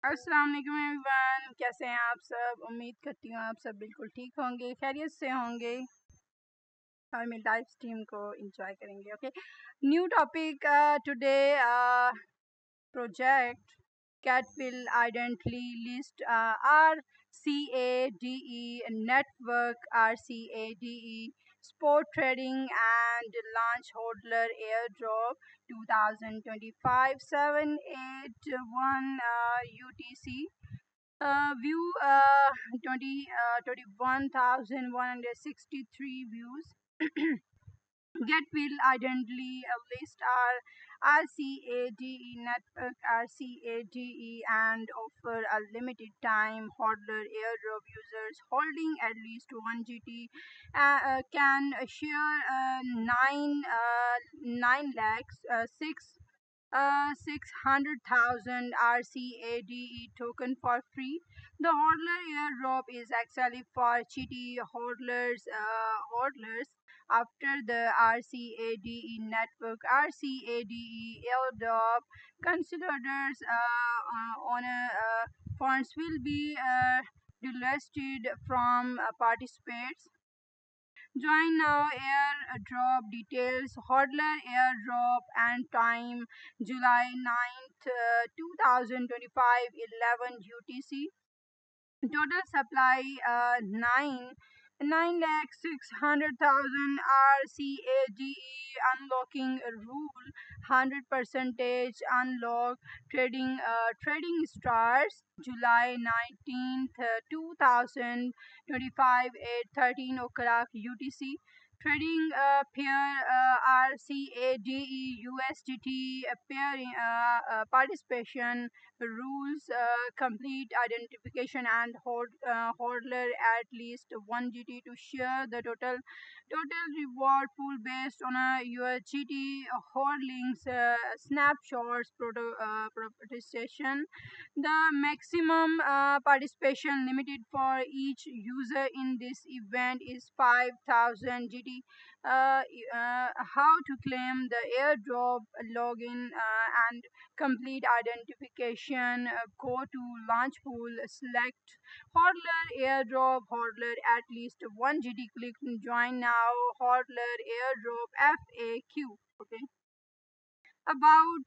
अस्सलाम वालेकुम एवरीवन, कैसे हैं आप सब। उम्मीद करती हूँ आप सब बिल्कुल ठीक होंगे, खैरियत से होंगे और मेरी लाइव स्ट्रीम को एंजॉय करेंगे। Okay, new topic today, project cat will identity list RCADE network RCADE sport trading and launch hodler airdrop 2025 781 UTC. View 21,163 views. Get will identity list RCADE network RCADE and offer a limited time hodler airdrop. Users holding at least 1 GT can share 9 lakhs 600,000 RCADE token for free. The hodler airdrop is actually for cheaty hodlers. After the RCADE network RCADE airdrop, considered owner funds will be delisted from participants. Join now. Airdrop details: hodler airdrop and time July 9th, 2025, 11 UTC. Total supply 9 lakh 600,000 RCADE. Unlocking rule: 100% unlock. Trading starts July 19th, 2025 at 13 o'clock UTC. Trading pair RCADE USDT pairing participation rules: complete identification and hodler at least 1 GT to share the total reward pool based on your GT holdings. Snapshots protestation: the maximum participation limited for each user in this event is 5,000 GT. How to claim the airdrop: login and complete identification. Go to launch pool, select hodler airdrop, hodler at least 1 GT. Click join now. Hodler airdrop FAQ. Okay, about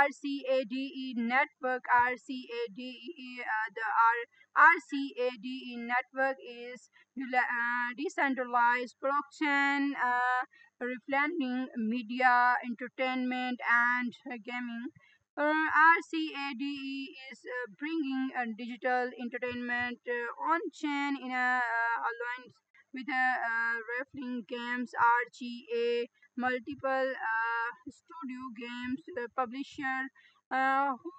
RCADE network. RCADE network is decentralized blockchain reflecting media, entertainment, and gaming. RCADE is bringing digital entertainment on chain in a alliance with Raffling Games RGA, multiple studio games publisher who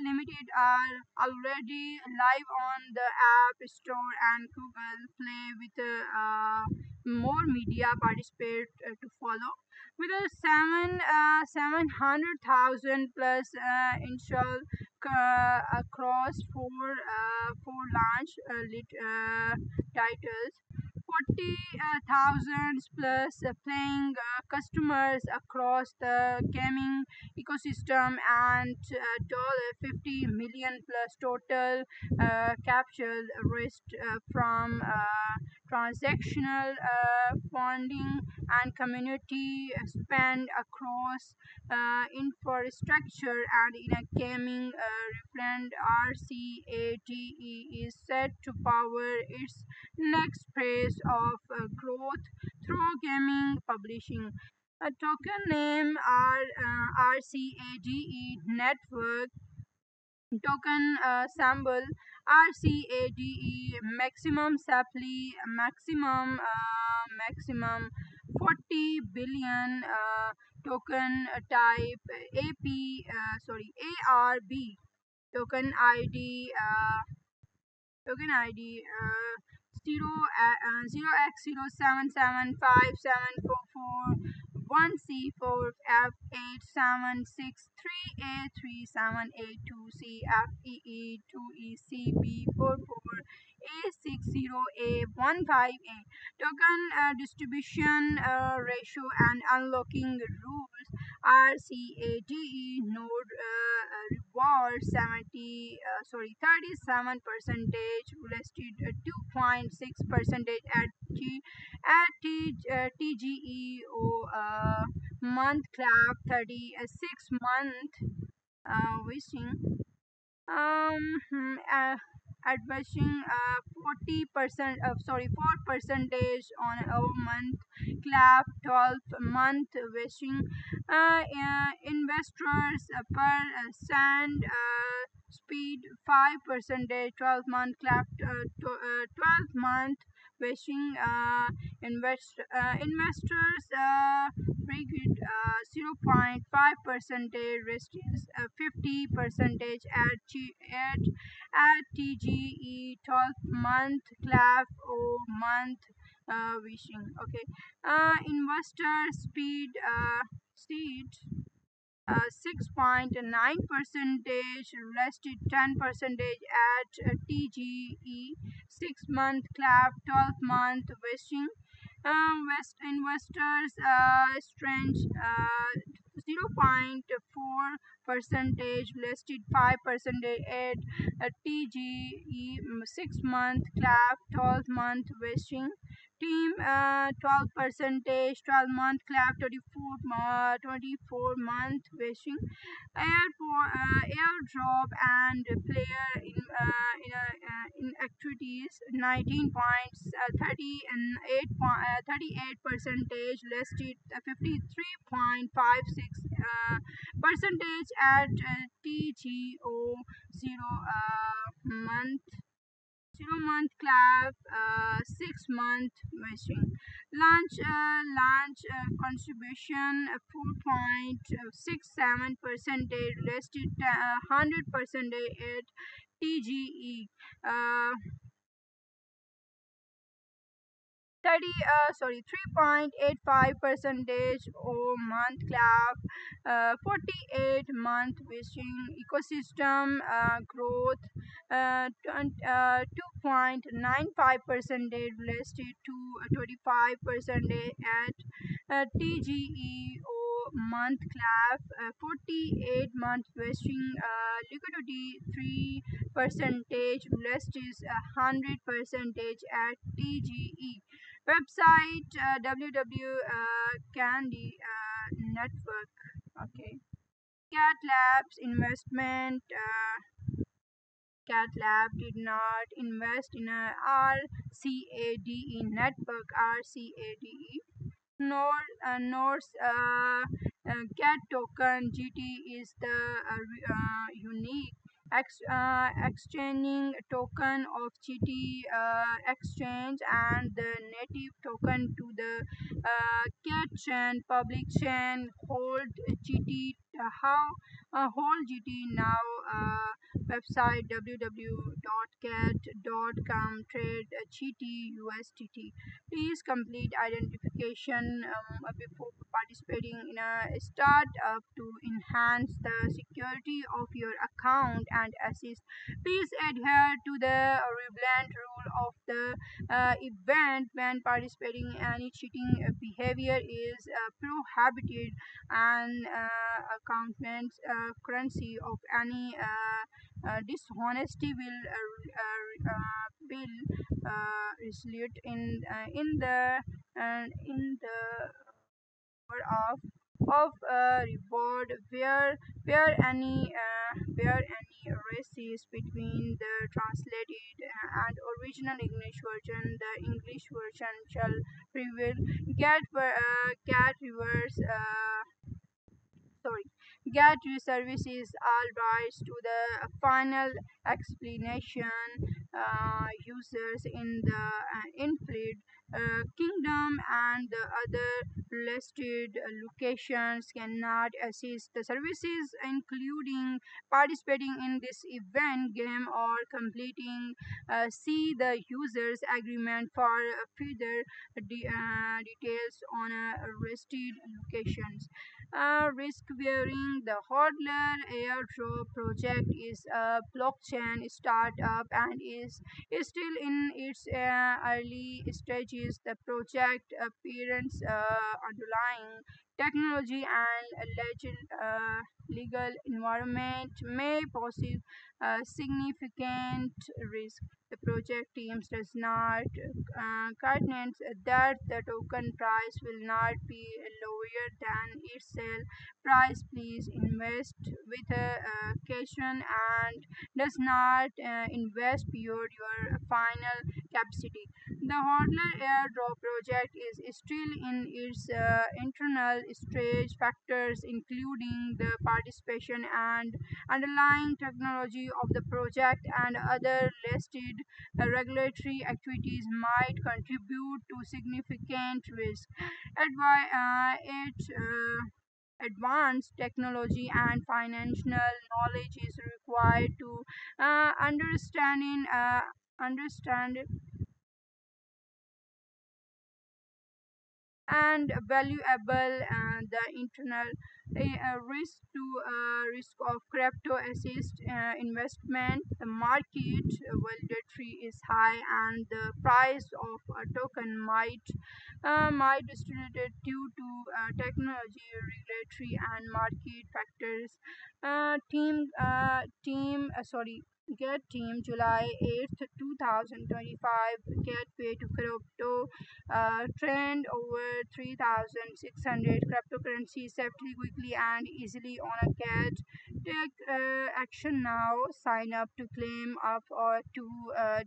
limited are already live on the App Store and Google Play, with more media participate to follow. With a 700,000 plus install across four launch titles, 40,000 plus paying customers across the gaming ecosystem, and $50 million plus total capture risk from transactional funding and community spend across infrastructure. And in a gaming rebrand, RCADE is set to power its next phase of growth through gaming publishing. A token name RCADE network. Token symbol RCADE. Maximum supply maximum 40 billion. Token type ARB. Token ID 0x0775741742C2E37782CFEE2ECB44A60A15A. Token distribution ratio and unlocking rules: RCADE node reward 37 percentage, listed 2.6 percentage at TGEO month club 36 month wishing advancing 40% sorry 4 percentage on a month clap 12 month wishing investors per sand speed 5 percentage 12 month clap 12 month wishing investors Brigade 0.5 percentage restricts 50 percentage at TGE 12 month clap or month wishing. Okay, investor speed seed 6.9 percentage, rested 10 percentage at TGE 6 month clap 12 month wishing. West investors strength 0.4 percentage, listed 5 percentage at TGE 6 month clap 12 month wishing. Team 12 percentage 12 month clap 24 month wishing. Airdrop and player in activities 19 points 38 percentage, listed 53.56 percentage at TGO 0 month 0 month clap 6 month wishing. Launch contribution 4.67 percentage, listed 100 percentage at TGE. Uh, 3.85 percentage or month clap 48 month wishing ecosystem growth 2.95 percentage, listed to 25 percentage at TGEO month clap 48 month wishing liquidity 3 percentage, listed 100 percentage at TGE. Website www Candy Network. Okay. Cat Labs investment. Cat Lab did not invest in a RCADE network. RCADE. North Cat token GT is the unique exchanging token of GT exchange and the native token to the Cat chain. Public chain hold GT. How hold GT now? Website www.cat.com trade GT USDT. Please complete identification before participating in a startup to enhance the security of your account and assist. Please adhere to the relevant rule of the event when participating. Any cheating behavior is prohibited, and accountant's currency of any dishonesty result in the of reward where any races between the translated and original English version. The English version shall prevail. Get reverse sorry get your services all rights to the final explanation. Users in the inflict kingdom and the other listed locations cannot access the services, including participating in this event game or completing. See the users agreement for further details on listed locations. Risk bearing. The Hodler airdrop project is a blockchain startup and is still in its early stage technologies. The project parents underlying technology and legal environment may pose significant risk. The project teams does not coordinate that the token price will not be lower than its sale price. Please invest with a caution and does not invest beyond your final capacity. The Hodler airdrop project is still in its internal stage. Factors including the participation and underlying technology of the project and other listed regulatory activities might contribute to significant risk. Advanced technology and financial knowledge is required to understand and valuable the internal risk of crypto assist investment. The market volatility is high and the price of a token might distribute due to technology regulatory and market factors. Team sorry Get Team July 8th 2025 Gateway to Crypto trend over 3,600 cryptocurrencies safely, quickly, and easily on a Get. Take action now. Sign up to claim up to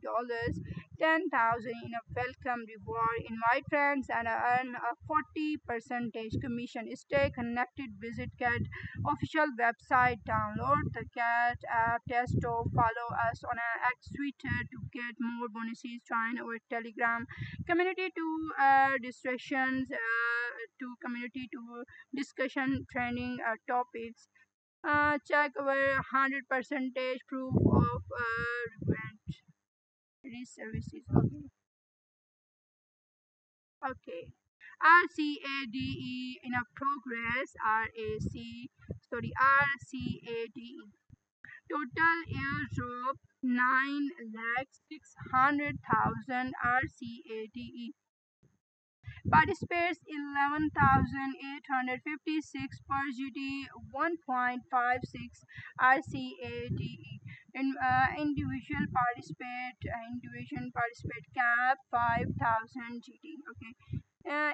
dollars 10,000 in a welcome reward. Invite friends and earn a 40 percentage commission. Stay connected. Visit Cat official website. Download the Cat app. Test or follow us on X Twitter to get more bonuses. Join our Telegram community to discussion trending topics. Check our 100 percentage proof of services. Okay. RCADE in a progress. RCADE. Total airdrop 9,600,000 RCADE. Participates 11,856 per GT 1.56 RCADE. Individual participate cap 5,000 GT. Okay.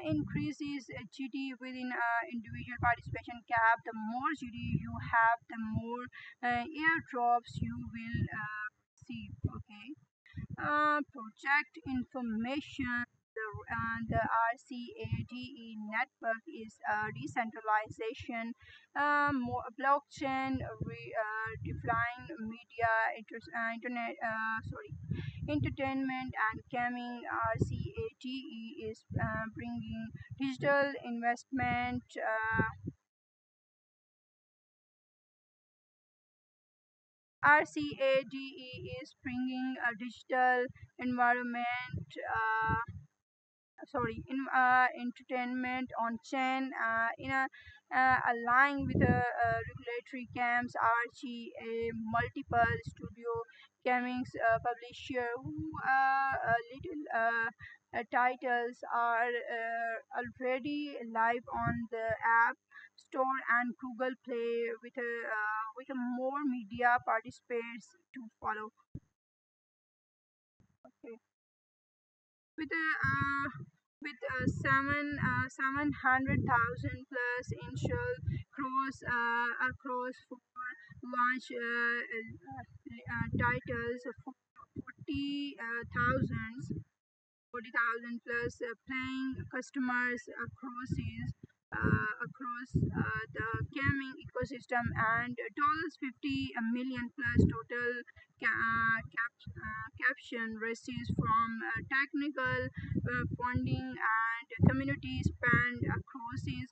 Increases GT within individual participation cap. The more GT you have, the more airdrops you will receive. Okay. Project information. The RCADE network is a decentralization, blockchain, define media, internet, entertainment, and gaming. RCADE is bringing digital investment. RCADE is bringing a digital environment. Entertainment on chain in a align with regulatory camps. RGA multiple studio gaming publisher who little titles are already live on the app store and Google Play with a more media participants to follow. Okay. with a seven hundred thousand plus initial across four launch titles, 40,000 plus paying customers across the gaming ecosystem and dollars 50 million plus total caption receipts from technical funding and community spend across is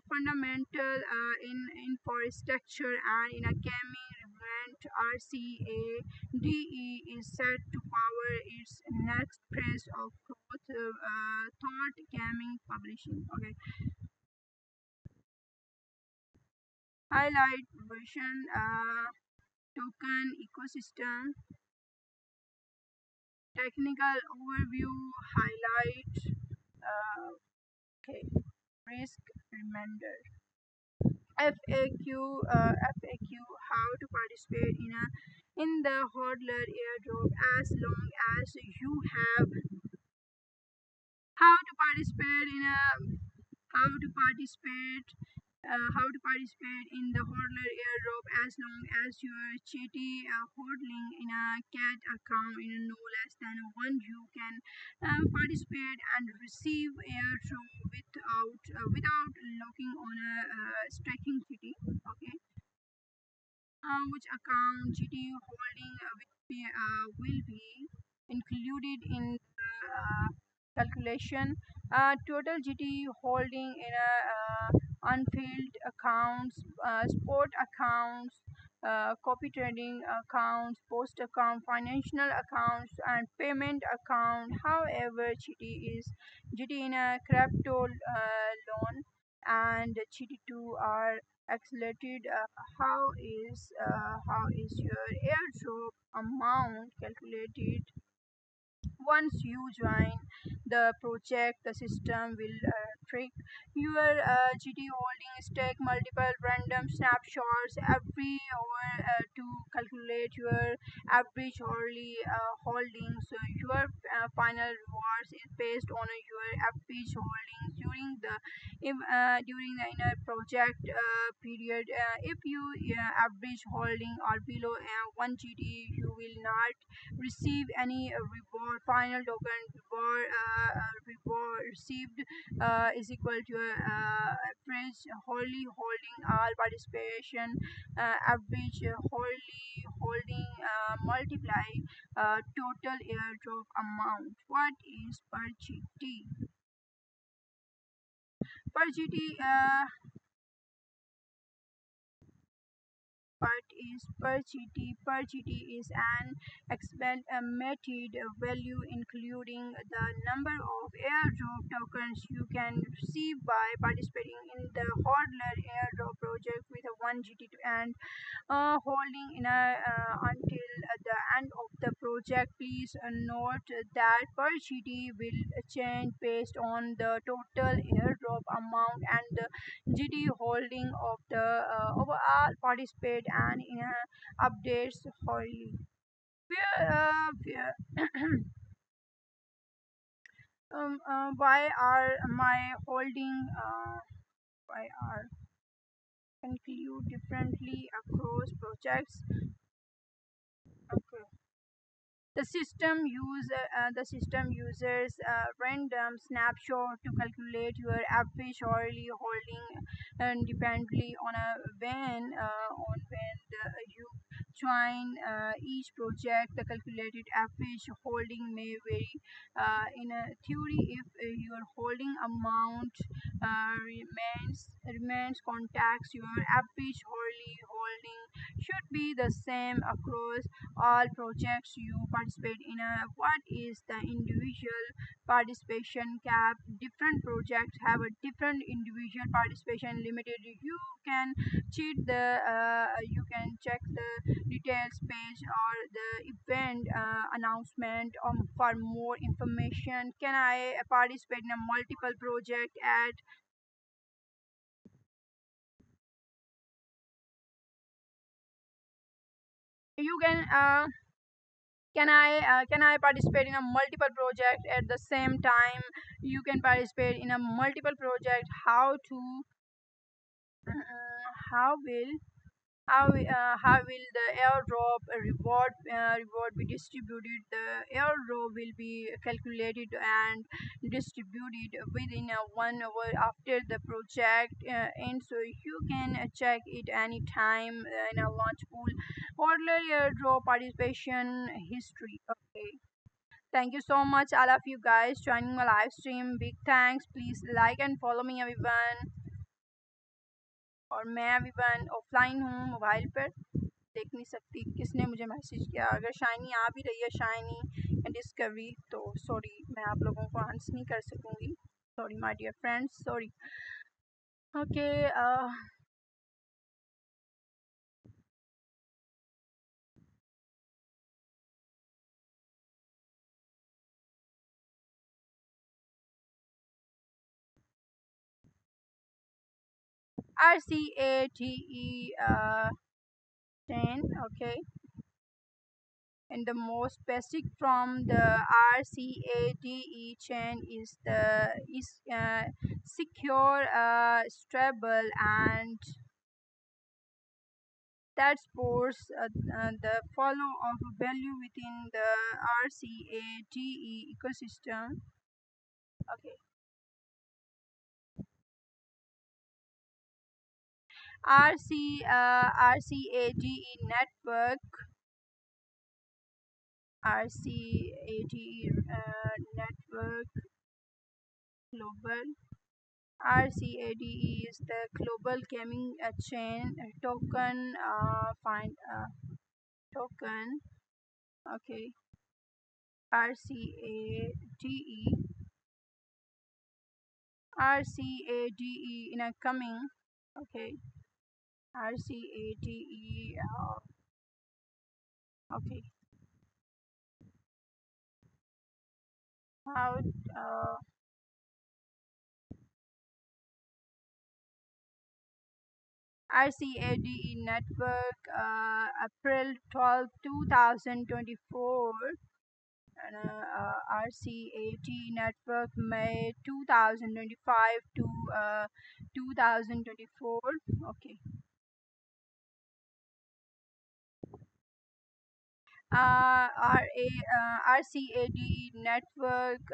fundamental in infrastructure and in a gaming event. RCADE is set to power its next phase of growth, thought gaming publishing. Okay. Highlight version token ecosystem. Technical overview highlight. Okay, risk reminder. FAQ, how to participate in the hodler airdrop as long as you have how to participate in a how to participate how to participate in the hodler airdrop as long as you are cheaty hodling in a cat account in no less than one. You can participate and receive airdrop without locking on a striking city. Okay, which account GT holding will be included in the calculation. Total GT holding in unfilled accounts, sport accounts, copy trading accounts, post account, financial accounts, and payment account. However, GT in a crypto loan and GT2 are accelerated. How is your airdrop amount calculated? Once you join the project, the system will trick your GT holding stack multiple random snapshots every hour to calculate your average hourly holding. So your final rewards is based on your average holdings during the inner project period. If you average holding are below 1 GT, you will not receive any reward. Final token reward received is equal to average hourly holding all participation average hourly holding multiply total airdrop amount. What is per GT? Per GT part is per GT is an estimated value including the number of airdrop tokens you can receive by participating in the hodler airdrop project with a 1 GT and holding until the end of the project. Please note that per GT will change based on the total airdrop amount and the GT holding of the overall participate and in updates wholly. Why are my holding why are conclude differently across projects? Okay. The system uses a random snapshot to calculate your average hourly holding independently on when you join each project. The calculated average holding may vary. In a theory, if your holding amount remains contacts, your average hourly holding should be the same across all projects you participate in. What is the individual participation cap? Different projects have a different individual participation limited. You can check the details page or the event announcement for more information. Can I participate in a multiple project at you can I participate in a multiple project at the same time? You can participate in a multiple project. How will how will the airdrop reward be distributed? The airdrop will be calculated and distributed within 1 hour after the project ends, so you can check it anytime in a launch pool. Order airdrop participation history. Okay, thank you so much all of you guys joining my live stream. Big thanks. Please like and follow me everyone. और मैं everyone offline हूँ mobile पर देख नहीं सकती किसने मुझे message किया। अगर शाइनी आ भी रही है, शाइनी या डिस्कवरी, तो सॉरी मैं आप लोगों को आंसर नहीं कर सकूँगी। Sorry my dear friends, sorry. Okay RCATE chain. Okay, and the most basic from the RCADE chain is the is secure, stable, and that supports the follow of value within the RCADE ecosystem. Okay, RCADE network, RCADE network global. RCADE is the global gaming chain token. Find token. Okay, RCADE, RCADE in a coming. Okay, RCADE. Okay, how RCADE network, April 12, 2024, and RCADE network, May 2025 to 2024. Okay. RCADE network,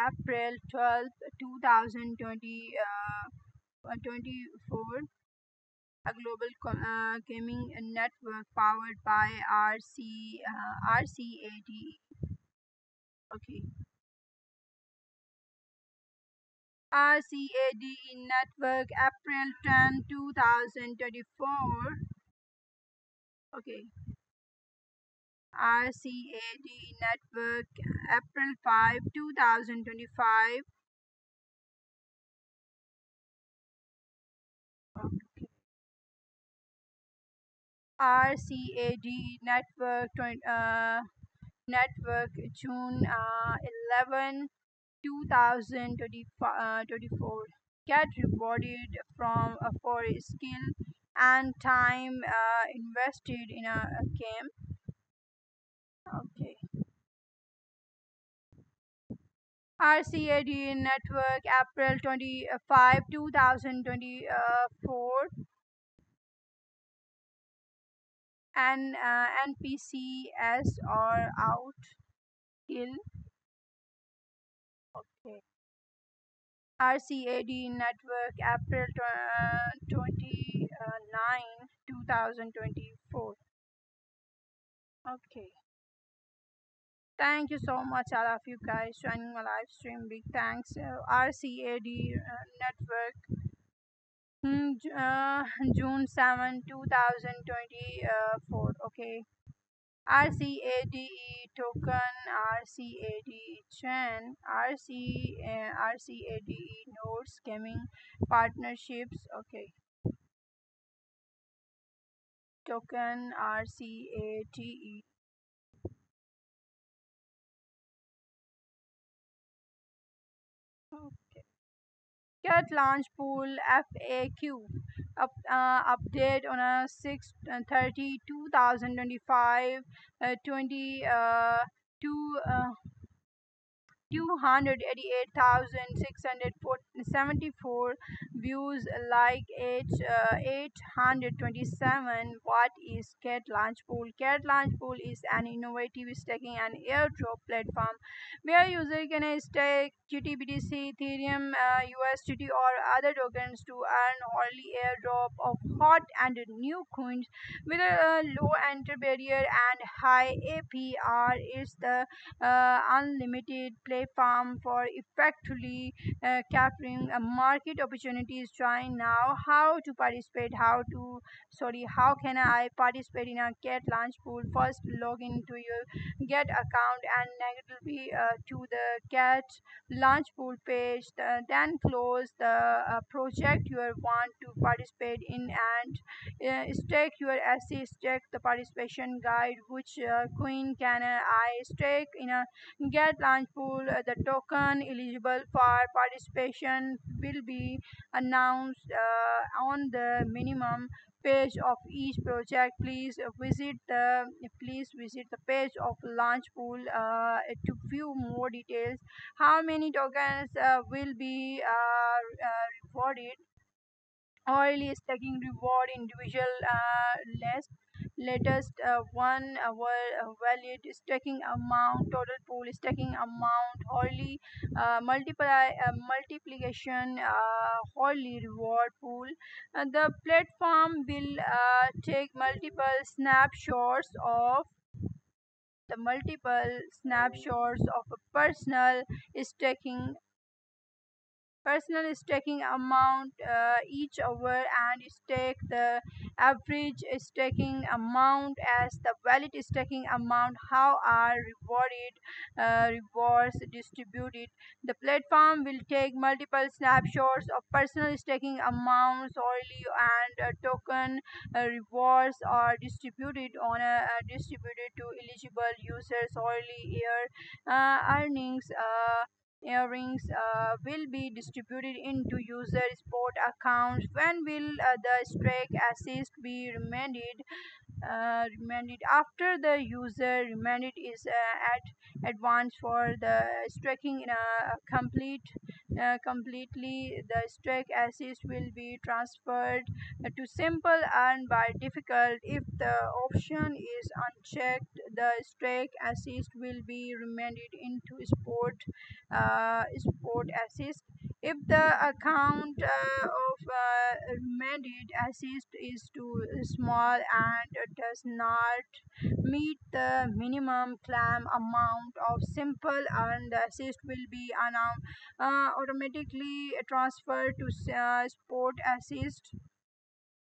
April 12th, 2024, a global gaming network powered by RCADE. Okay. RCADE network, April 10, 2024. Okay. RCADE network, April 5, 2025. RCADE network, network, June 11, 2024. Get rewarded from for skill and time invested in a game. Okay. RCAD network, April 25, 2024, and NPCs are out. Hill. Okay. RCAD network, April 29, 2024. Okay. Thank you so much, all of you guys, joining my live stream. Big thanks. RCAD network, June 7, 2024. Okay. RCADE token, RCADE chain, RCADE nodes, gaming partnerships. Okay. Token, RCADE. Get launch pool FAQ update on a 6/30/2025, 22 288,674 views, like 827. What is Cat Launch Pool? Cat Launch Pool is an innovative staking and airdrop platform where user can stake GTBTC, Ethereum, USDT, or other tokens to earn early airdrop of hot and new coins with a low entry barrier and high APR. Is the unlimited platform for effectively capturing market opportunities. Join now. How to participate? How can I participate in a Get Launch Pool? First, log into your Get account and negatively to the Get Launch Pool page. Then close the project you want to participate in and stake your assets. Check the participation guide. Which coin can I stake in a Get Launch Pool? the token eligible for participation will be announced on the minimum page of each project. Please visit the page of launch pool to view more details. How many tokens will be rewarded? Early stacking reward individual less latest one valid stacking amount, total pool stacking amount, hourly multiplication, hourly reward pool. The platform will take multiple snapshots of a personal staking amount each hour and stake the average staking amount as the valid staking amount. How are rewards distributed? The platform will take multiple snapshots of personal staking amounts orally, and token rewards are distributed to eligible users orally. Earnings will be distributed into user sport accounts. When will the strike assist be remanded after the user remanded is at advance for the striking in a completely. The strike assist will be transferred to simple and by difficult. If the option is unchecked, the strike assist will be remanded into sport assist. If the account of remanded assist is too small and does not meet the minimum claim amount of simple, and the assist will be automatically transferred to sport assist.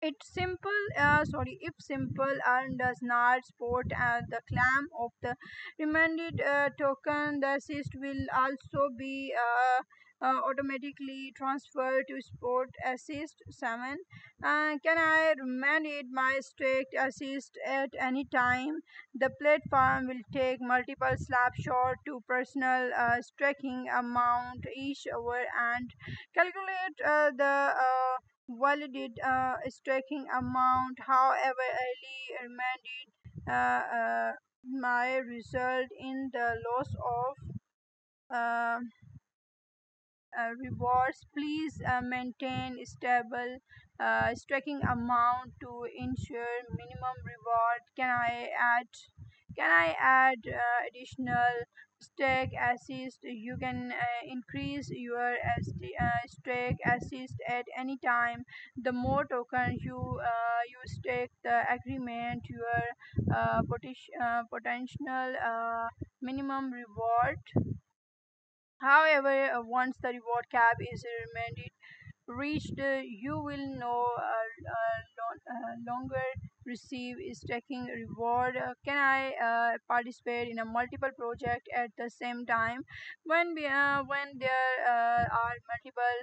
If simple and does not support the claim of the remanded token, the assist will also be automatically transferred to sport assist. 7. Can I remand my staked assist at any time? The platform will take multiple snapshots to personal staking amount each hour and calculate the validate staking amount. However, early remanded may result in the loss of uh, rewards. Please maintain stable staking amount to ensure minimum reward. Can I add additional stake assist? You can increase your stake assist at any time. The more tokens you stake, the agreement your potential minimum reward. However, once the reward cap is reached, you will no longer receive stacking reward. Can I participate in a multiple project at the same time? When there are multiple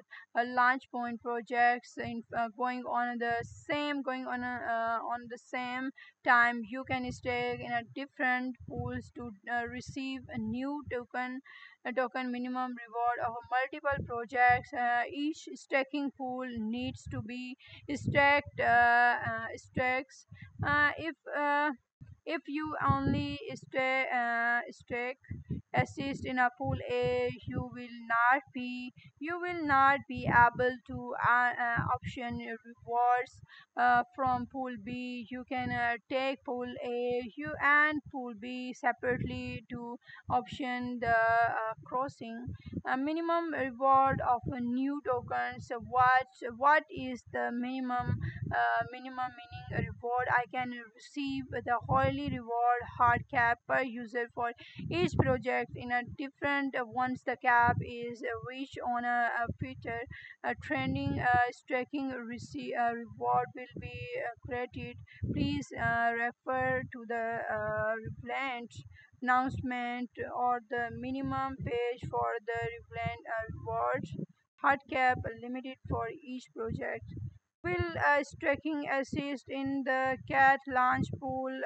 launch point projects on the same time, you can stake in a different pools to receive a new token minimum reward of multiple projects. Each staking pool needs to be stacks. If you only stake assist in a pool A, you will not be able to option rewards from pool B. You can take pool A you and pool B separately to option the crossing. A minimum reward of a new token. So what is the minimum meaning reward I can receive? The hourly reward hard cap per user for each project in a different. Once the cap is reached on a Twitter trending, striking reward will be created. Please refer to the relevant announcement or the minimum page for the relevant rewards. Hard cap limited for each project. Will striking assist in the cat launch pool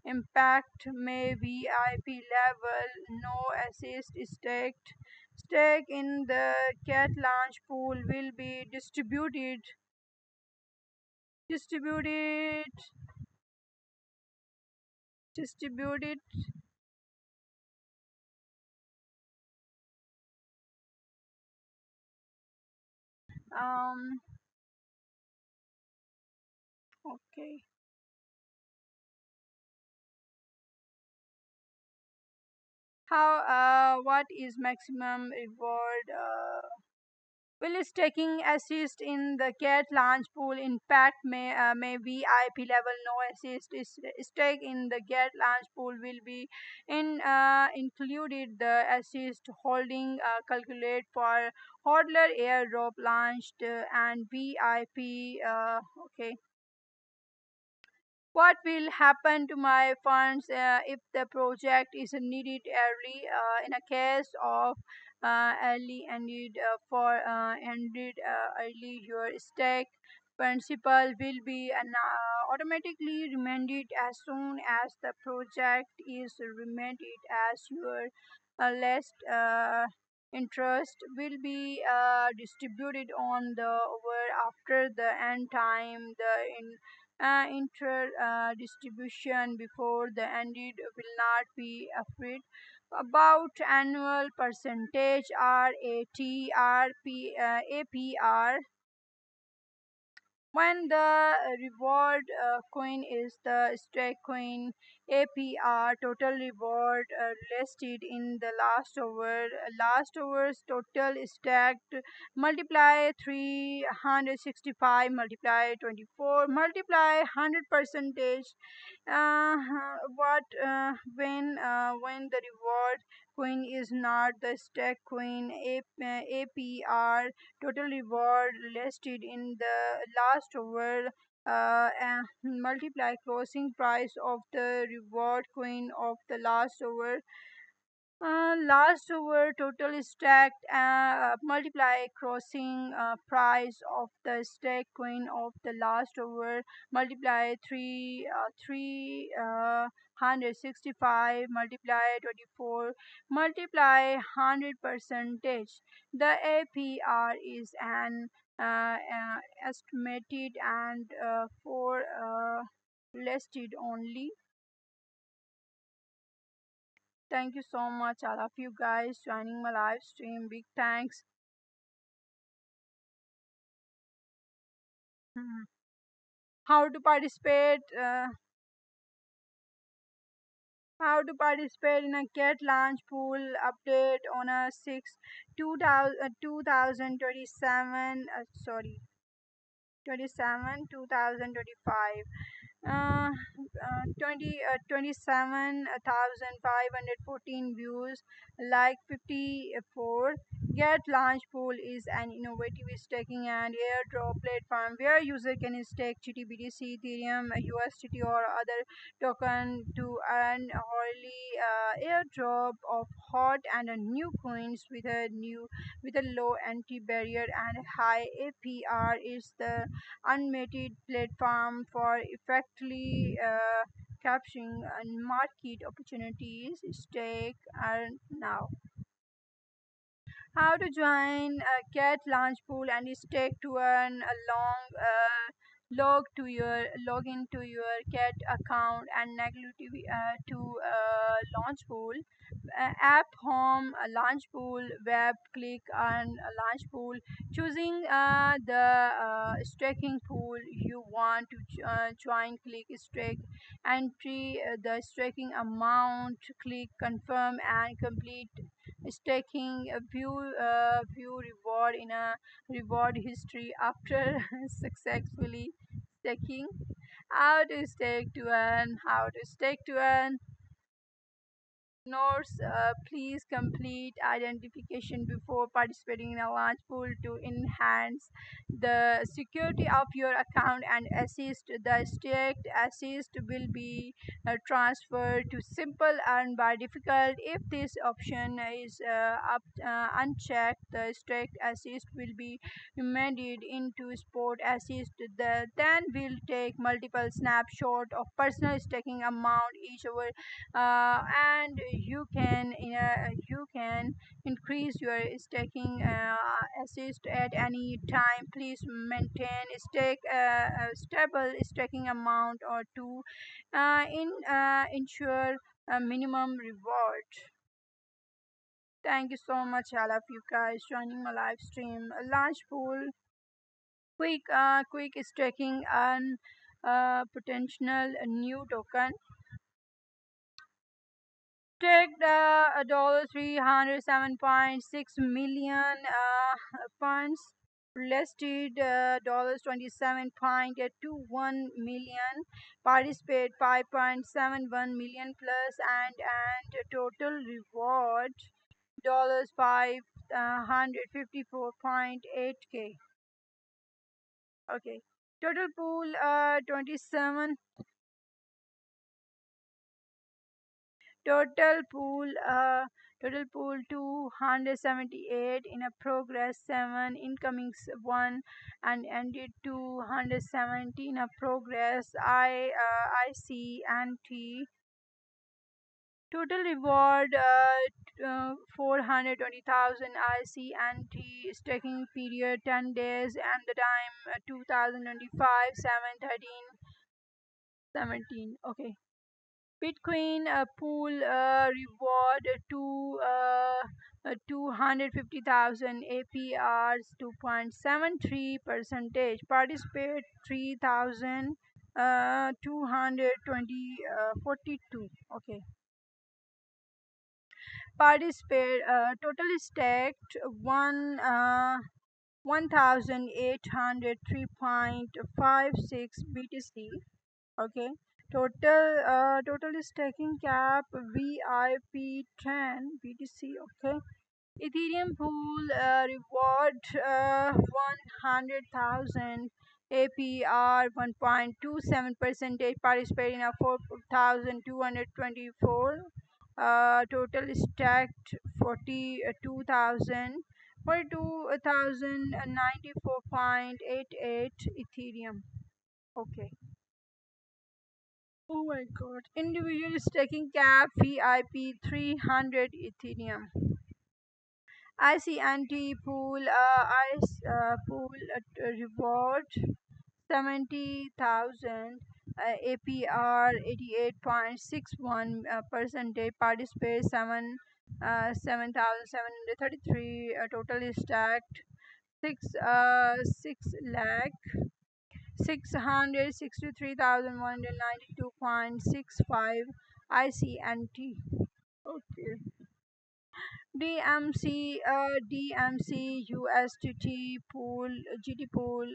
impact may VIP level, no assist staked. Stake in the cat launch pool will be distributed, distributed. Um, okay. What is maximum reward? Will staking assist in the cat launch pool impact may VIP level no assist is stake in the cat launch pool will be included the assist holding calculate for hodler airdrop launched and VIP okay. What will happen to my funds if the project is needed early? In a case of early ended ended early, your stake principal will be automatically remanded as soon as the project is remanded as your last interest will be distributed on the over after the end time the inter distribution before the ended will not be afraid about annual percentage APR when the reward coin is the stake coin APR total reward listed in the last over's total stacked multiply 365 multiply 24 multiply 100 percentage what when the reward coin is not the stake coin APR total reward listed in the last over multiply closing price of the reward coin of the last over total stacked multiply crossing price of the stake coin of the last over multiply 365 multiply 24 multiply 100 percentage. The APR is an estimated and for listed only. Thank you so much, all of you guys, joining my live stream. Big thanks. Mhm. How to participate? How to participate in a Cat Launch Pool update on a 2027 sorry 2025 uh, 27,514 views, like 54. Get Launch Pool is an innovative staking and airdrop platform where user can stake GTBTC, Ethereum, USDT, or other token to earn early airdrop of hot and new coins with a low entry barrier and high APR is the unmated platform for effectively capturing market opportunities. Stake and now. How to join a cat launch pool and stake to earn a log into your cat account and negativity to launch pool app home launch pool web click on launch pool choosing the staking pool you want to join click stake entry the staking amount click confirm and complete staking view reward in a reward history after successfully staking how to stake to earn Notes, please complete identification before participating in a launch pool to enhance the security of your account and assist. The staked assist will be transferred to simple and by difficult. If this option is unchecked, the staked assist will be amended into sport assist. Then will take multiple snapshot of personal staking amount each over, and you can increase your staking assist at any time. Please maintain a stable staking amount or two in ensure a minimum reward. Thank you so much, all of you guys joining my live stream. A large pool, quick staking and potential new token. Take the $307.6 million funds listed $27.21 million, participate 5.71 million plus, and total reward $554.8K. Okay, total pool 27. Total pool 278 in a progress 7 incoming 1 and ended 270 in a progress IC and T. Total reward 420,000 IC and T. Staking period 10 days and the time 2025 7/13/17. Okay. Bitcoin pool reward to 250,000 APRs 2.73 percentage. Participate 3,000 220 42. Okay. Participate total staked 1,803.56 BTC. Okay. Total staking cap VIP 10 BTC. Okay. Ethereum pool reward 100,000 APR 1.27 percentage. Participate in a 4,224. Total stacked 42,094.88 Ethereum. Okay. Oh my god. Individual staking cap VIP 300 Ethereum. ICNT pool reward 70,000 APR 88.61 percentage. Participate 7,733. Total is stacked 6 lakh 663,192.65 ICNT. Okay. DMC USDT pool GT pool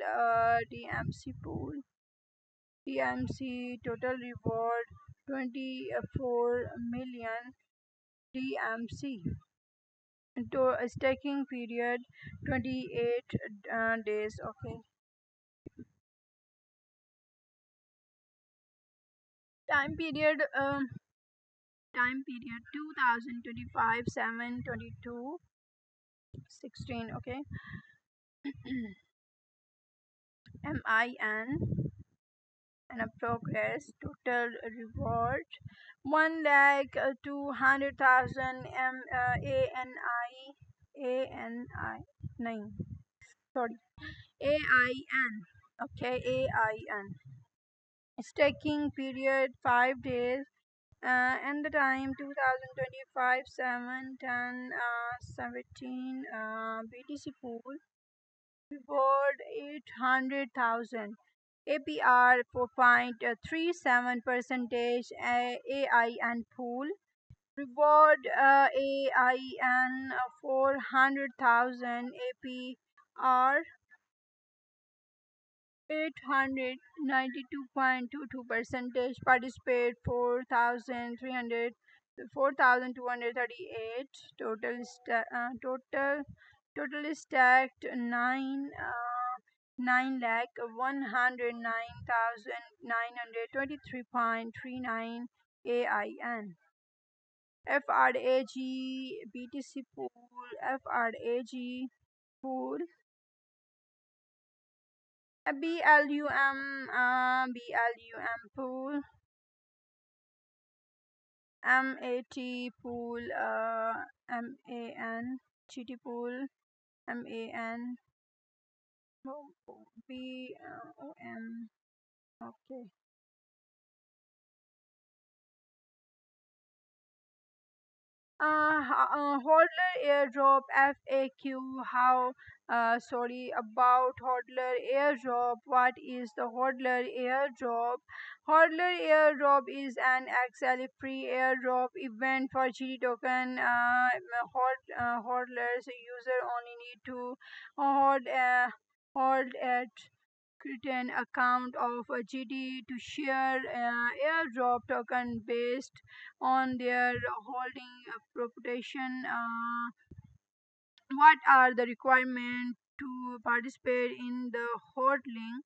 DMC total reward 24 million DMC. To staking period 28 days. Okay. Time period 2025 7/22/16. Okay. MIN and a progress total reward 1,200,000 ANI 9, sorry, AIN. Okay, AIN. Staking period 5 days and the time 2025 7 10 17 BTC pool reward 800,000 APR 4.37 percentage. AIN pool reward AIN 400,000 APR 892.22 percentage. Participate 4,300 4,238. Total is stacked 9 lakh 109,923.39 AIN. FRAG BTC pool, FRAG pool, BLUM pool, MAT pool, MAN, GT pool, MAN, BOM. Okay. Hodler airdrop FAQ. About Hodler airdrop. What is the Hodler airdrop? Hodler airdrop is an XL free airdrop event for GD token. Hodlers user only need to hold at create account of a GD to share airdrop token based on their holding proportion. What are the requirements to participate in the hodling?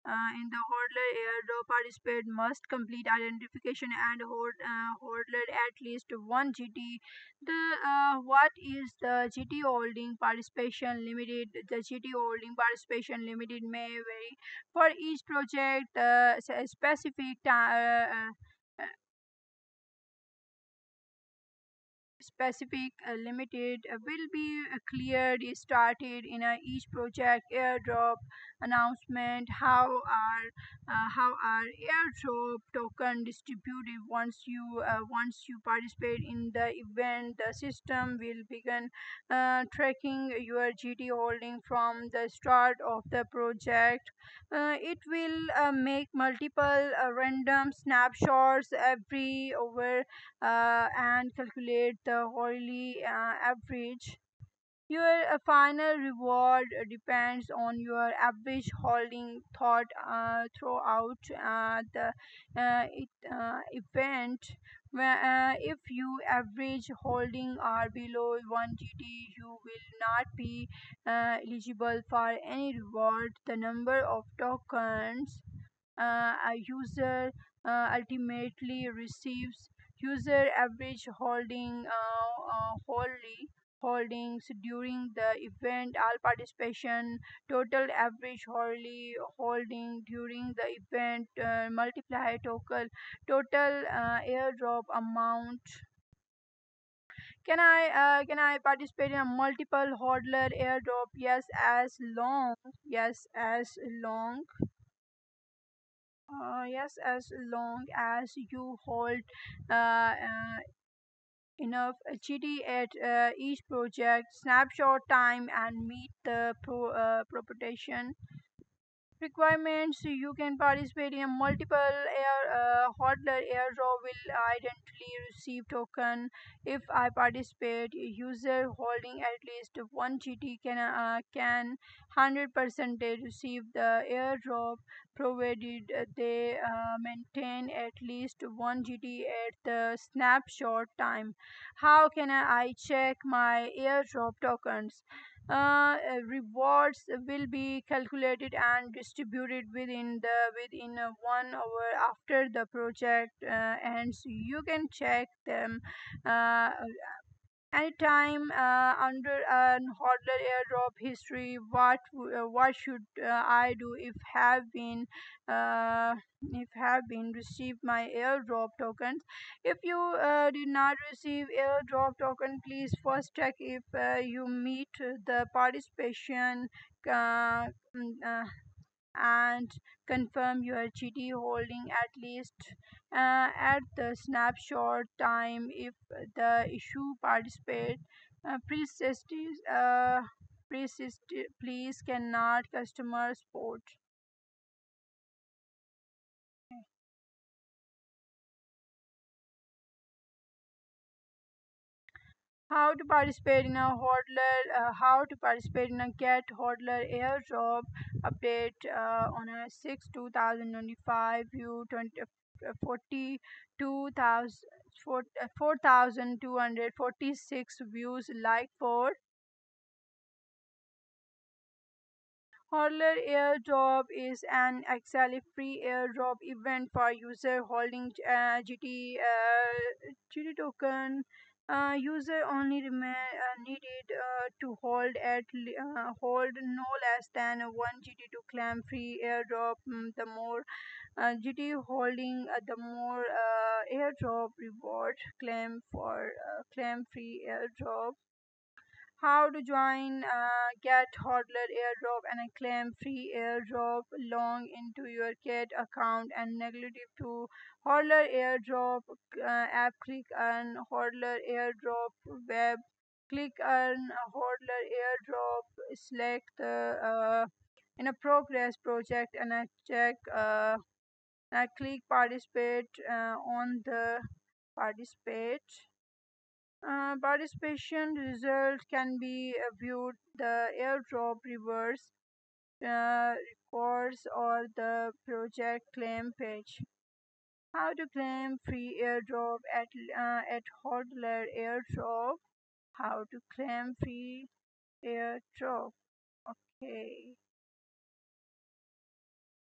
In the hodler airdrop, participant must complete identification and hodler at least one GT. What is the GT holding participation limited? The GT holding participation limited may vary for each project. Specific specific limited will be cleared started in each project airdrop announcement. How are airdrop token distributed? Once you participate in the event, the system will begin tracking your GT holding from the start of the project. It will make multiple random snapshots every over and calculate the hourly average. Your final reward depends on your average holding throughout the event. If you average holding are below 1 GT, you will not be eligible for any reward. The number of tokens a user ultimately receives. User average holdings during the event. All participation total average hourly holding during the event multiply total airdrop amount. Can I participate in a multiple hodler airdrop? Yes, as long as you hold uh, uh, enough GT at each project snapshot time and meet the propagation requirements. You can participate in a multiple hodler airdrop will identically receive token. If I participate, a user holding at least one GT can 100% receive the airdrop provided they maintain at least one GT at the snapshot time. How can I check my airdrop tokens? Rewards will be calculated and distributed within 1 hour after the project ends. You can check them uh, anytime under an hodler airdrop history. What should I do uh, if have been received my airdrop tokens? If you did not receive airdrop token, please first check if you meet the participation uh, mm, uh, and confirm your GT holding at least at the snapshot time. If the issue participate persist, please cannot customer support. How to participate in a get hodler airdrop update on a 6 2025 view 20 42,000 4,246 views like for Hodler Airdrop is an actually free airdrop event for user holding GT token. User only needed to hold no less than one GT to claim free airdrop. The more GT holding, the more airdrop reward claim free airdrop. How to join Get Hodler airdrop and claim free airdrop. Log into your Get account and negative to Hodler airdrop app. Click on Hodler airdrop web. Click on Hodler airdrop. Select the in a progress project and check. Click participate on the participate. Participation result can be viewed the airdrop reverse records or the project claim page. How to claim free airdrop at Hodler airdrop. How to claim free airdrop. Okay.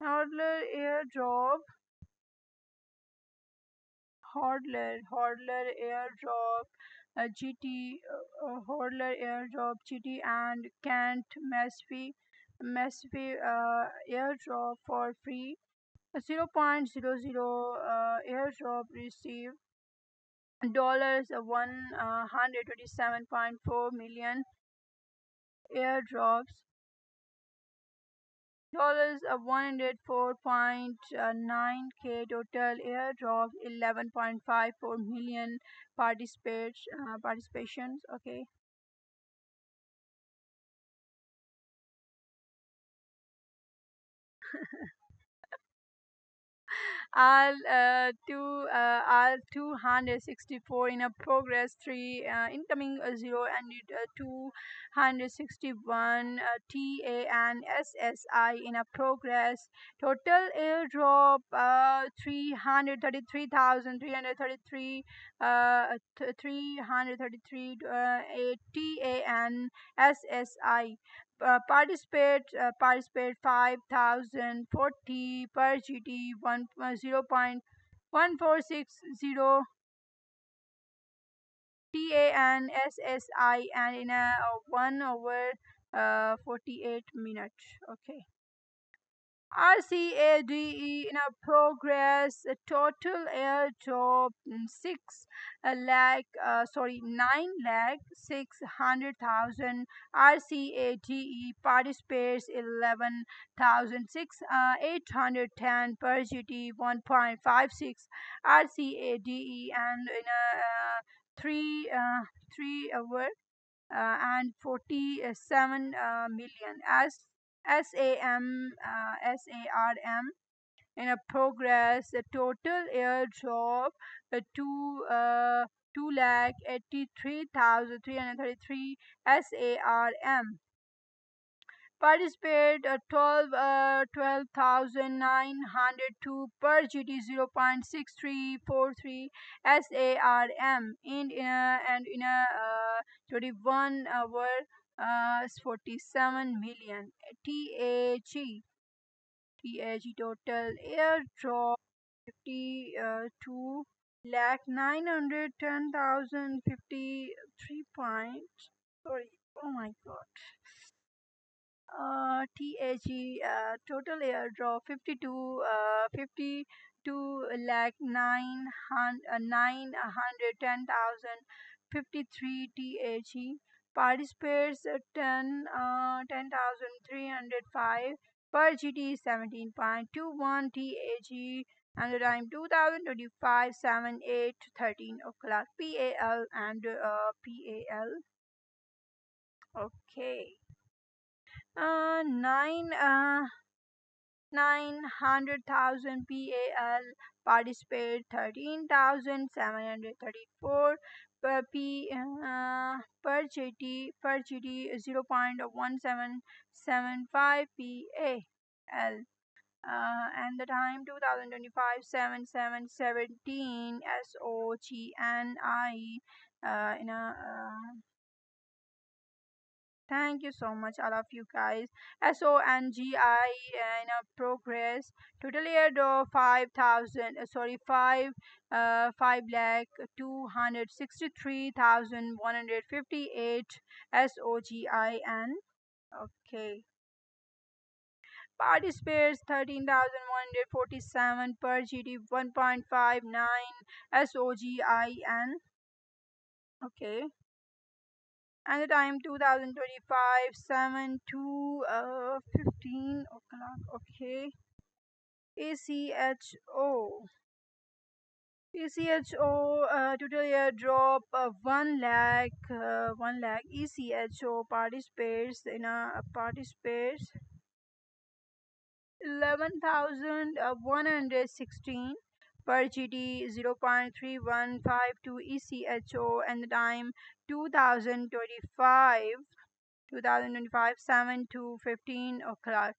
Hodler airdrop. Hodler airdrop. GT Hodler airdrop GT and Kent Massey airdrop for free. 0.00 airdrop receive dollars 127.4 million airdrops dollars 104.9k total airdrops 11.54 million participations. Okay. All 264 in a progress, 3 incoming 0 and 261 TA and SSI in a progress. Total airdrop 333,333 333 TA and SSI. Participate 5,040 per GT 0.1460 TA and SSI and in a 1 over 48 minutes. Okay. RCADE in a progress, total airdrop 9 lakh 600,000. RCADE participates 11,810 per GT 1.56. RCADE and in a 3 3 hour and 47 million as SARM in a progress. The total airdrop two lakh 83,333 SARM. Participate 12,902 per GT 0.6343 SARM and in a 21 hour 47 million TAG total airdrop 52 lakh 910,053 points. Sorry, oh my god. TAG total airdrop 52 lakh 910,053 TAG. Participants 10,305 per GT 17.21 TAG and the time 2025 7 8 13 o'clock PAL and PAL. Okay. 900,000 PAL participate 13,734 per GT 0.1775 PAL. And the time 2025 7/7/17 SOGNI. In a Thank you so much, all of you guys. SONGI in a progress. Total airdrop 5,000. Sorry, 5,263,158 SOGIN. Okay. Participants 13,147 per GT 1.59 SOGIN. Okay. And the time 2025 7 to 15 o'clock. Okay. ACHO. ECHO total airdrop 1 lakh 1 lakh ECHO participates in a participates 11,116 per GT 0.3152 ECHO and the time 2025 7 to 15 o'clock.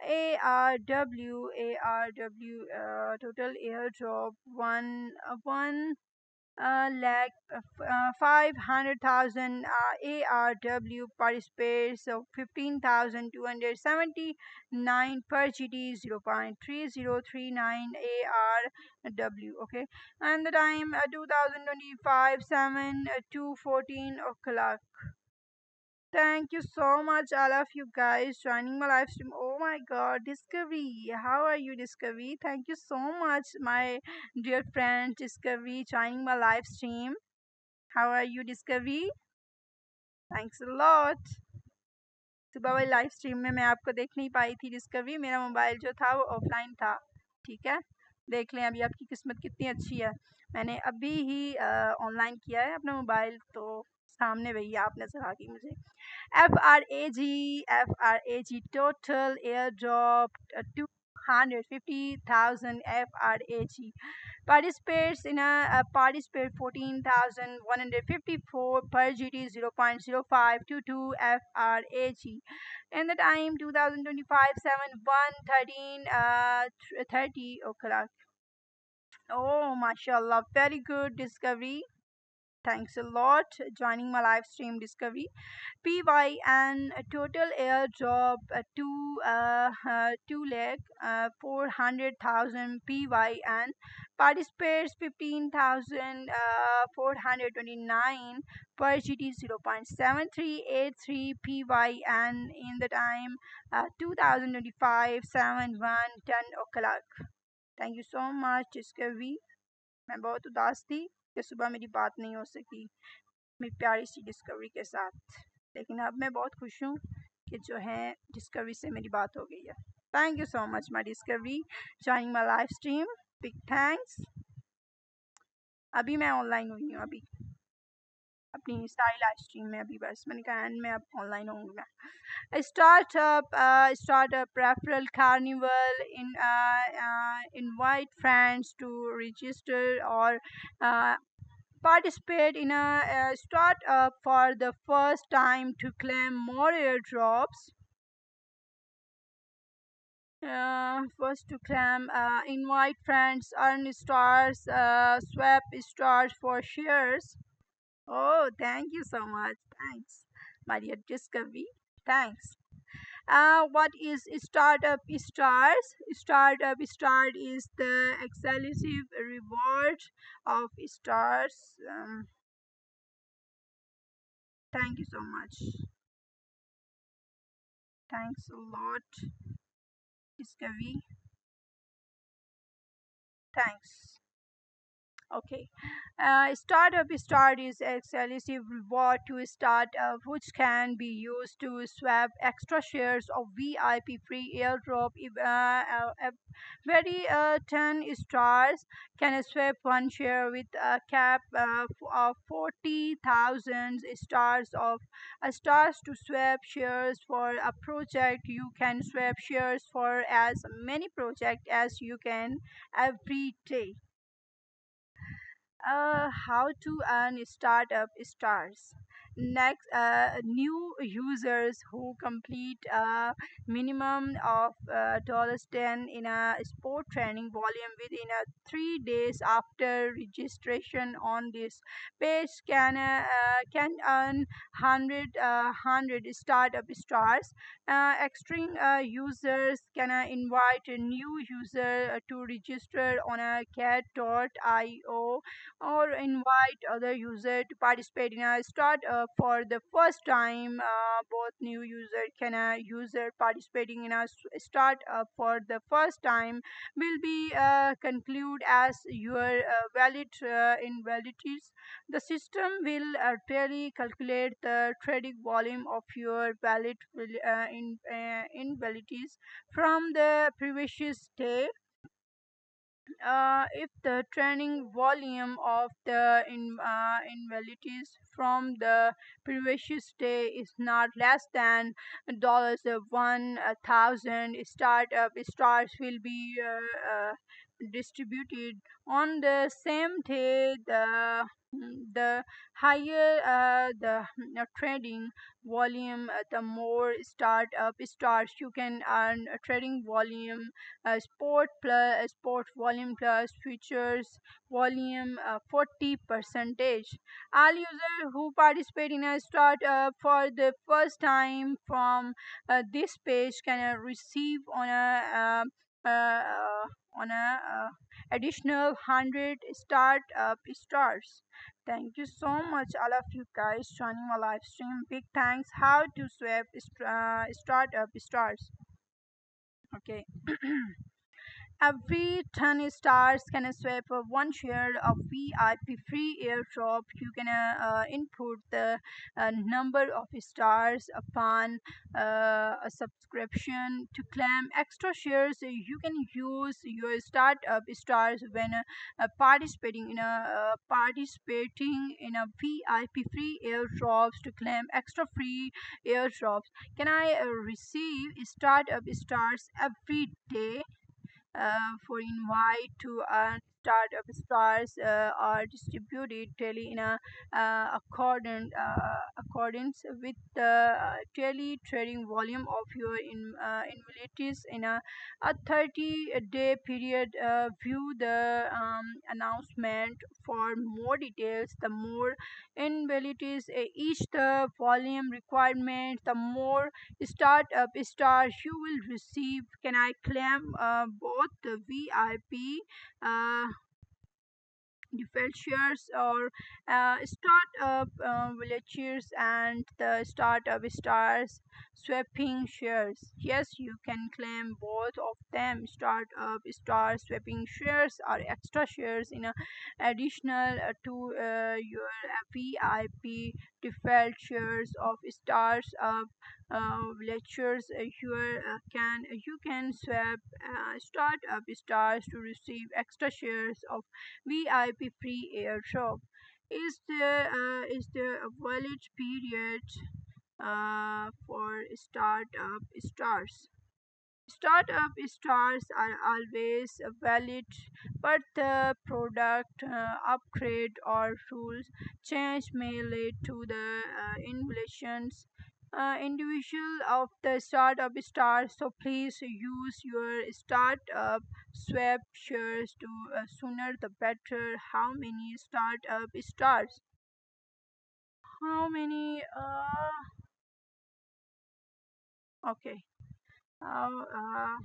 ARW total airdrop 1 lakh 500,000 ARW participates, so 15,279 per GT 0.3039 ARW. Okay, and the time 2025 7 to 14 o'clock. Thank you so much, all of you guys, joining my live stream. Oh my god, Discovery. How are you, Discovery? Thank you so much, my dear friend Discovery, joining my live stream. How are you, Discovery? Thanks a lot. सुबह वाली live stream में मैं आपको देख नहीं पाई थी discovery, मेरा mobile जो था वो ऑफलाइन था। ठीक है, देख लें अभी आपकी किस्मत कितनी अच्छी है। मैंने अभी ही ऑनलाइन किया है अपना मोबाइल, तो सामने भैया आप नज़र आ गई मुझे। FRAG total airdrop 250,000 FRAG. Participates in a participate 14,154 per GT 0.0522 FRAG. In the time 2025 7 1 13 30 o'clock. Oh, mashallah, very good Discovery. Thanks a lot joining my live stream, Discovery. PYN total airdrop 2 lakh 400,000 PYN. Participates 15,429 per GT 0.7383 PYN in the time 2025 7 1 10 o'clock. Thank you so much, Discovery. मैं बहुत उदास थी कि सुबह मेरी बात नहीं हो सकी मेरी प्यारी सी डिस्कवरी के साथ, लेकिन अब मैं बहुत खुश हूँ कि जो है डिस्कवरी से मेरी बात हो गई है। Thank you so much my discovery joining my live stream, big thanks. अभी मैं ऑनलाइन हुई हूँ, अभी अपनी सारी लाइव स्ट्रीम में, अभी बस मैंने कहा एंड में अब ऑनलाइन होंगी मैं। Startup referral carnival invite friends to register or participate in a startup for the first time to claim more airdrops. First to claim, invite friends, earn stars, swap stars for shares. Oh, thank you so much. Thanks, Maria Discovery. Thanks. What is Startup Stars? Startup Start is the exclusive reward of stars. Thank you so much. Thanks a lot, Discovery. Thanks. Okay. Startup Start is exclusive reward to startup which can be used to swap extra shares of VIP free airdrop. If very 10 stars can swap one share with a cap of 40,000 stars of stars to swap shares for a project. You can swap shares for as many projects as you can every day. How to earn startup stars. Next, new users who complete a minimum of $10 in a sport training volume within 3 days after registration on this page can earn 100 startup stars. Extreme users can invite a new user to register on a cat.io or invite other user to participate in a startup for the first time. Both new user can a user participating in a startup for the first time will be conclude as your valid invalidities. The system will really calculate the trading volume of your valid invalidities from the previous day. If the training volume of the invalidities from the previous day is not less than dollars 1,000, startup stars will be distributed on the same day. The higher the trading volume, the more startup stars you can earn. Trading volume, sport volume plus futures volume, 40 percentage. All users who participate in a startup for the first time from this page can receive on a additional 100 startup stars. Thank you so much, all of you guys joining my live stream. Big thanks. How to swap startup stars. Okay. Every 10 stars can swap one share of VIP free airdrop. You can input the number of stars upon a subscription to claim extra shares. You can use your startup stars when participating in a VIP free airdrops to claim extra free airdrops. Can I receive startup stars every day? For invite to startup stars are distributed daily in accordance with the daily trading volume of your invalidities in a 30-day period. View the announcement for more details. The more invalidities each the volume requirement, the more startup stars you will receive. Can I claim both the VIP uh, default shares or startup villagers and the startup stars swapping shares? Yes, you can claim both of them. Startup star swapping shares are extra shares in additional to your VIP default shares of stars villagers. You can swap startup stars to receive extra shares of VIP free airdrop. Is there a valid period for startup stars? Startup stars are always valid, but the product upgrade or rules change may lead to the innovations individual of the startup stars. So please use your startup swap shares to sooner the better. How many startup stars? How many? Okay. Uh,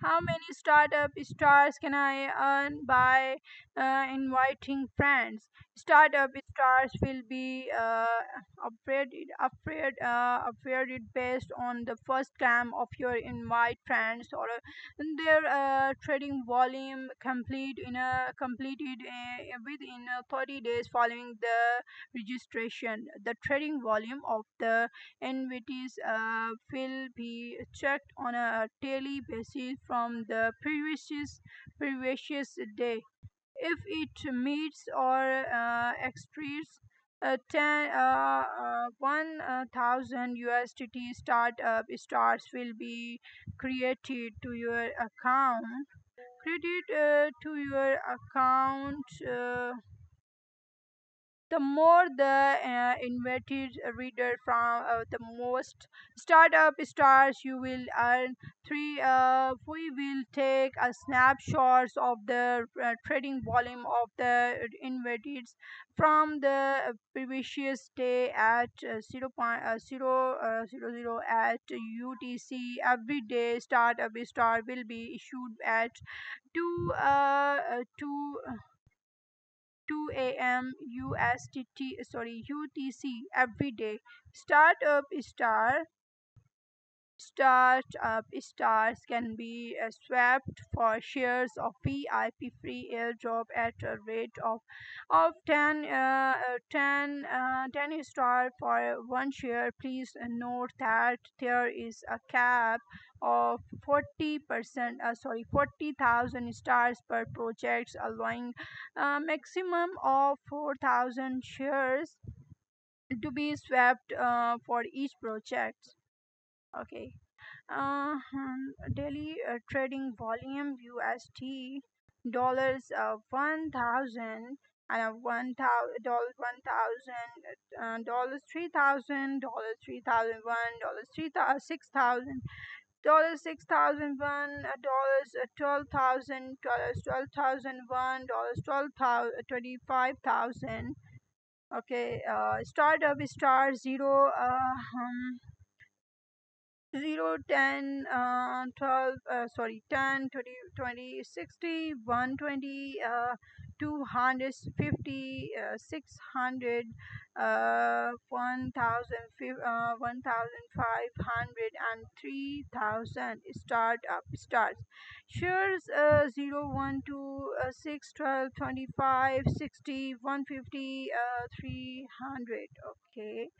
How many startup stars can I earn by inviting friends? Startup stars will be upgraded based on the first time of your invite friends or their trading volume completed within 30 days following the registration. The trading volume of the NVTs will be checked on a daily basis from the previous day. If it meets or exceeds 1,000 USDT, startup stars will be created to your account. Credit to your account. The more the invited reader from the most startup stars you will earn. Three, we will take a snapshot of the trading volume of the invited from the previous day at 0.000 at UTC. Every day startup star will be issued at 2 2 a.m. UTC every day. Startup Startup stars can be swapped for shares of VIP free airdrop at a rate of 10 star for one share. Please note that there is a cap of 40,000 stars per project, allowing a maximum of 4,000 shares to be swapped for each project. Okay. Daily trading volume USD dollars 1,000 and dollars 1,000 dollars 3,000 dollars 3,001 dollars 6,000 dollars 6,001 dollars 12,000 dollars 12,001 dollars 12,000 25,000. Okay, startup star zero 0 10 12 sorry 10 20 20 60 120 250 600 1000 1500 and 3000 startup stars shares 0 1 2 6 12 25 60 150 300. Okay,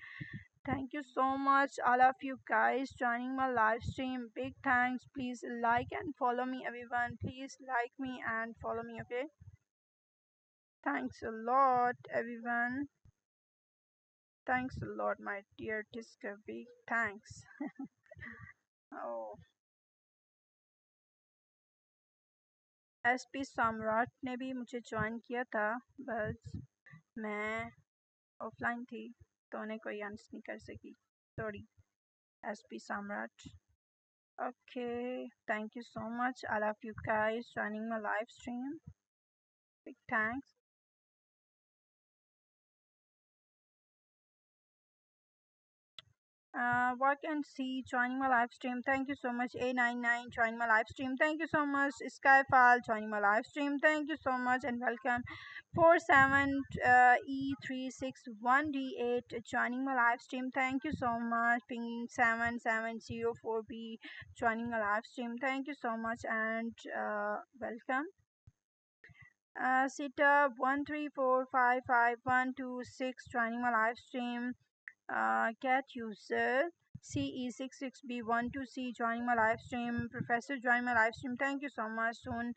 thank you so much, all of you guys, joining my live stream. Big thanks. Please like and follow me, everyone. Please like me and follow me, okay? Thanks a lot, everyone. Thanks a lot, my dear Discovery. Thanks. Oh, SP सम्राट ने भी मुझे join किया था, बस मैं offline थी तो उन्हें कोई आंसर नहीं कर सकी. सॉरी, एसपी सम्राट. Okay, thank you so much, all of you guys joining my live stream. Big thanks. Work and see joining my live stream. Thank you so much. A99 joining my live stream. Thank you so much. Skyfall joining my live stream. Thank you so much and welcome. 47 E361D8 joining my live stream. Thank you so much. Pinging 7704B joining my live stream. Thank you so much and welcome. Sita 1345526 joining my live stream. Cat user CE66B12C joining my live stream. Professor joining my live stream. Thank you so much. Soon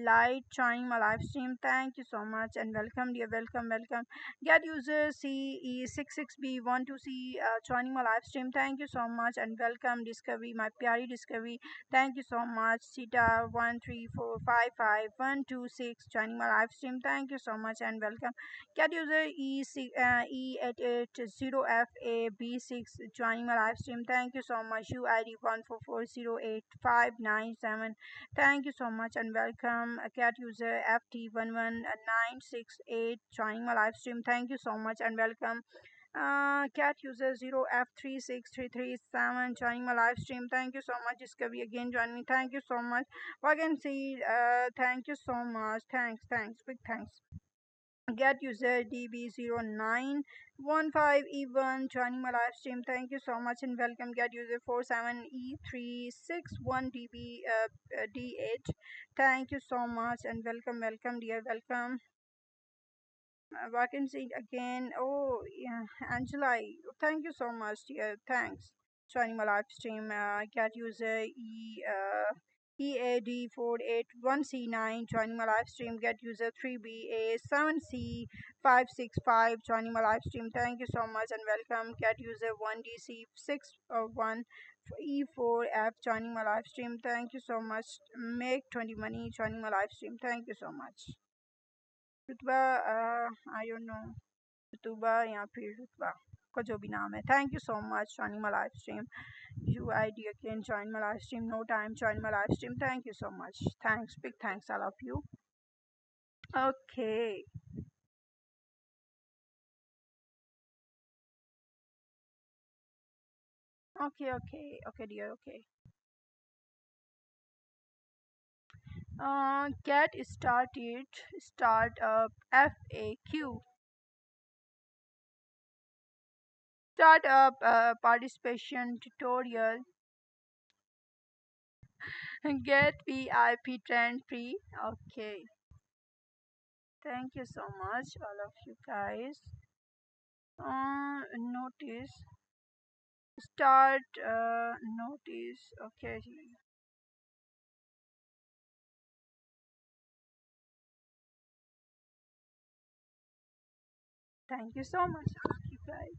Light joining my live stream. Thank you so much and welcome, dear. Welcome. Get user CE66B12C joining my live stream. Thank you so much and welcome, Discovery, my pyari Discovery. Thank you so much. Sita 1345526 joining my live stream. Thank you so much and welcome. Cat user E880FAB6 joining my live stream. Thank you so much. UID 144085997. Thank you so much and welcome. Cat user FT11968 joining my live stream. Thank you so much and welcome. Cat user 0F36337 joining my live stream. Thank you so much. Discovery again joining me. Thank you so much. I can see. Thank you so much. Thanks. Big thanks. Get user DB0915E1 joining my live stream. Thank you so much and welcome. Get user 47E361DB D8. Thank you so much and welcome, dear. Welcome. Vacancy again. Oh, yeah, Angela. Thank you so much, dear. Thanks. Joining my live stream. Get user EAD481C9 joining my live stream. Get user 3BA7C565 joining my live stream. Thank you so much and welcome. Get user 1DC601E4F joining my live stream. Thank you so much. Make 20 money joining my live stream. Thank you so much. I don't know. रुतबा या फिर रुतबा का जो भी नाम है. Thank you so much joining my live stream. You ID again join my live stream. No time join my live stream. Thank you so much. Thanks, big thanks all of you. Okay, okay, dear. Okay. Get started. Start up FAQ. Start up participation tutorial. Get VIP trend free. Okay. Thank you so much, all of you guys. Notice. Start notice. Okay. Thank you so much, all of you guys.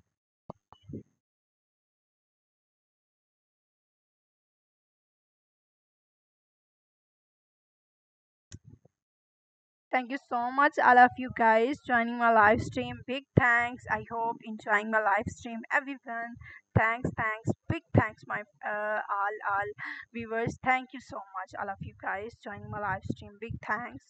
Thank you so much, all of you guys, joining my live stream. Big thanks. I hope enjoying my live stream, everyone. Thanks, big thanks, my all viewers. Thank you so much, all of you guys, joining my live stream. Big thanks.